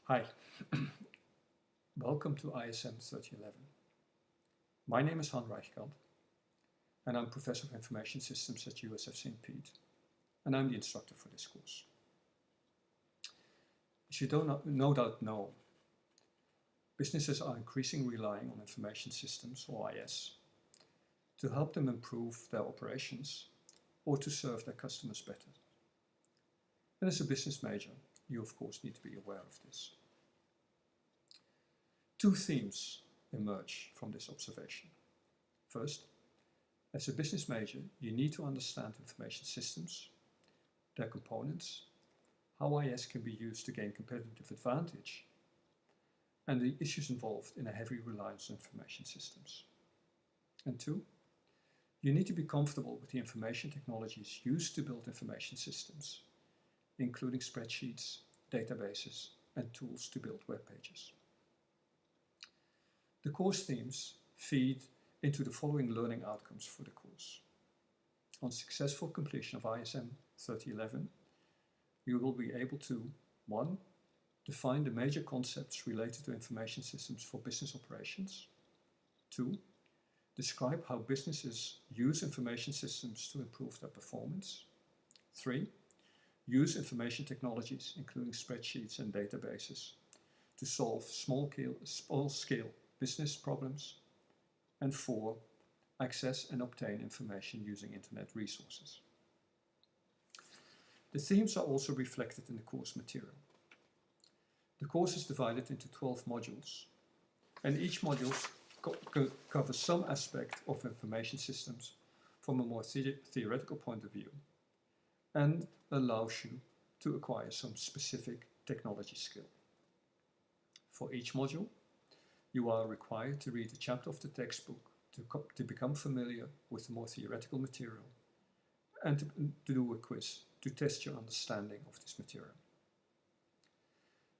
Hi, welcome to ISM 3011. My name is Han Reichkant, and I'm Professor of Information Systems at USF St. Pete, and I'm the instructor for this course. As you no doubt know, businesses are increasingly relying on information systems, or IS, to help them improve their operations or to serve their customers better. And as a business major, you of course need to be aware of this. Two themes emerge from this observation. First, as a business major, you need to understand information systems, their components, how IS can be used to gain competitive advantage, and the issues involved in a heavy reliance on information systems. And two, you need to be comfortable with the information technologies used to build information systems, including spreadsheets, databases, and tools to build web pages. The course themes feed into the following learning outcomes for the course. On successful completion of ISM 3011, you will be able to 1. Define the major concepts related to information systems for business operations. 2. Describe how businesses use information systems to improve their performance. 3. Use information technologies, including spreadsheets and databases, to solve small-scale business problems. And 4. Access and obtain information using internet resources. The themes are also reflected in the course material. The course is divided into 12 modules, and each module covers some aspect of information systems from a more theoretical point of view and allows you to acquire some specific technology skill. For each module, you are required to read a chapter of the textbook to become familiar with the more theoretical material and to do a quiz to test your understanding of this material.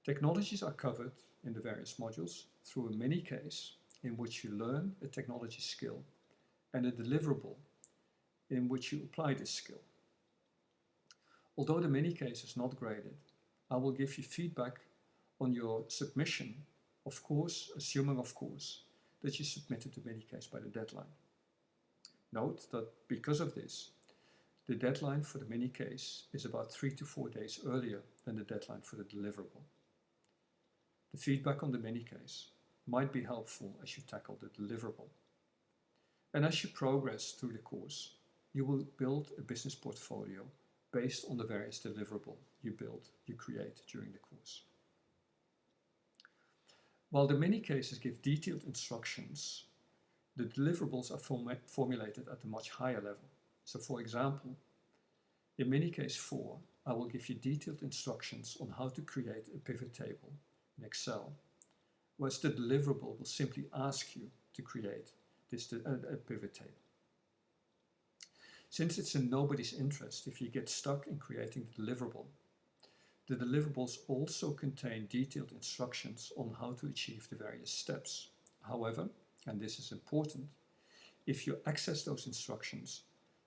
Technologies are covered in the various modules through a mini case in which you learn a technology skill and a deliverable in which you apply this skill. Although the mini case is not graded, I will give you feedback on your submission, of course, assuming of course that you submitted the mini case by the deadline. Note that because of this, the deadline for the mini case is about 3 to 4 days earlier than the deadline for the deliverable. The feedback on the mini case might be helpful as you tackle the deliverable. And as you progress through the course, you will build a business portfolio based on the various deliverables you create during the course. While the mini cases give detailed instructions, the deliverables are formulated at a much higher level. So for example, in mini case 4, I will give you detailed instructions on how to create a pivot table in Excel, whereas the deliverable will simply ask you to create a pivot table. Since it's in nobody's interest if you get stuck in creating the deliverable, the deliverables also contain detailed instructions on how to achieve the various steps. However, and this is important, if you access those instructions,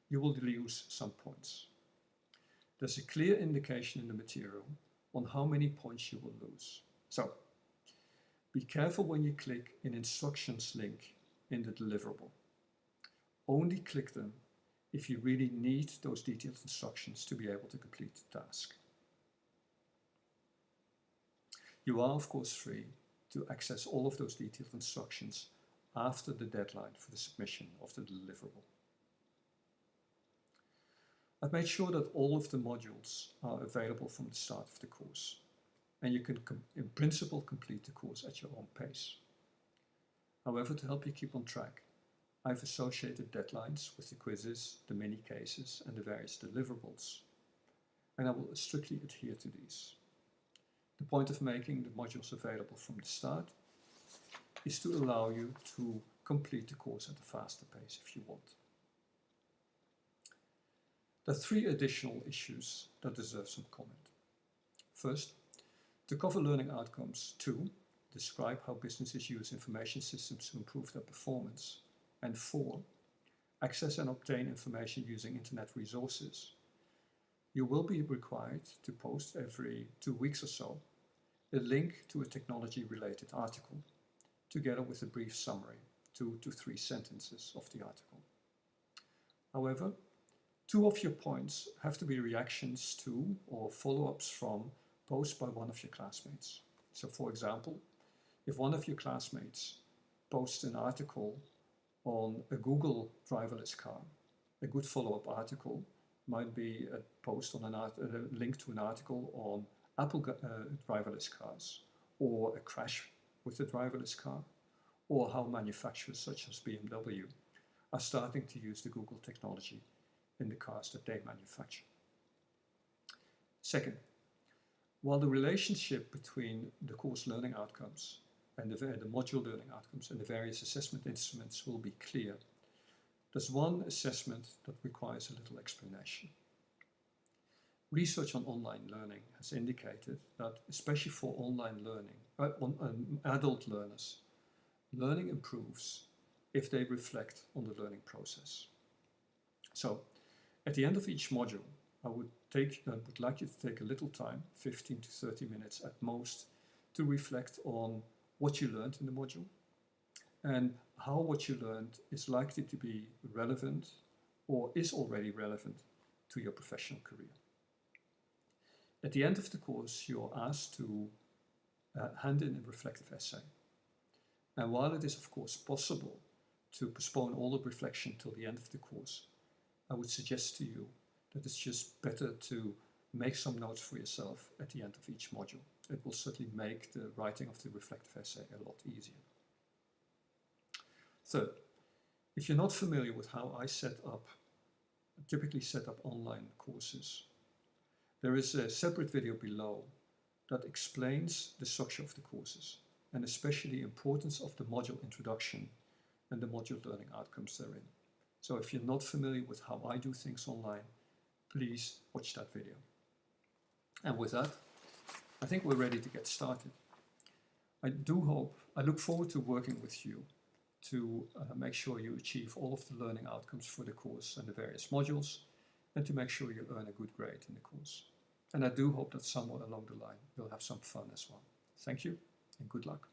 you will lose some points. There's a clear indication in the material on how many points you will lose. So, be careful when you click an instructions link in the deliverable. Only click them if you really need those detailed instructions to be able to complete the task. You are, of course, free to access all of those detailed instructions after the deadline for the submission of the deliverable. I've made sure that all of the modules are available from the start of the course, and you can, in principle, complete the course at your own pace. However, to help you keep on track, I've associated deadlines with the quizzes, the mini cases, and the various deliverables, and I will strictly adhere to these. The point of making the modules available from the start is to allow you to complete the course at a faster pace if you want. There are 3 additional issues that deserve some comment. First, to cover learning outcomes 2, describe how businesses use information systems to improve their performance, and 4, access and obtain information using internet resources. You will be required to post every 2 weeks or so a link to a technology-related article, together with a brief summary, 2 to 3 sentences of the article. However, 2 of your points have to be reactions to or follow-ups from posts by one of your classmates. So for example, if one of your classmates posts an article on a Google driverless car, a good follow-up article might be a post on a link to an article on Apple driverless cars, or a crash with a driverless car, or how manufacturers such as BMW are starting to use the Google technology in the cars that they manufacture. Second, while the relationship between the course learning outcomes and the module learning outcomes and the various assessment instruments will be clear, there's one assessment that requires a little explanation. Research on online learning has indicated that, especially for online learning, adult learners, learning improves if they reflect on the learning process. So, at the end of each module, I would like you to take a little time, 15 to 30 minutes at most, to reflect on what you learned in the module and how what you learned is likely to be relevant or is already relevant to your professional career. At the end of the course, you're asked to hand in a reflective essay. And while it is of course possible to postpone all the reflection till the end of the course, I would suggest to you that it's just better to make some notes for yourself at the end of each module. It will certainly make the writing of the reflective essay a lot easier. Third, if you're not familiar with how I typically set up online courses, there is a separate video below that explains the structure of the courses and especially the importance of the module introduction and the module learning outcomes therein. So if you're not familiar with how I do things online, please watch that video. And with that, I think we're ready to get started. I look forward to working with you to make sure you achieve all of the learning outcomes for the course and the various modules, and to make sure you earn a good grade in the course. And I do hope that somewhere along the line you'll have some fun as well. Thank you and good luck.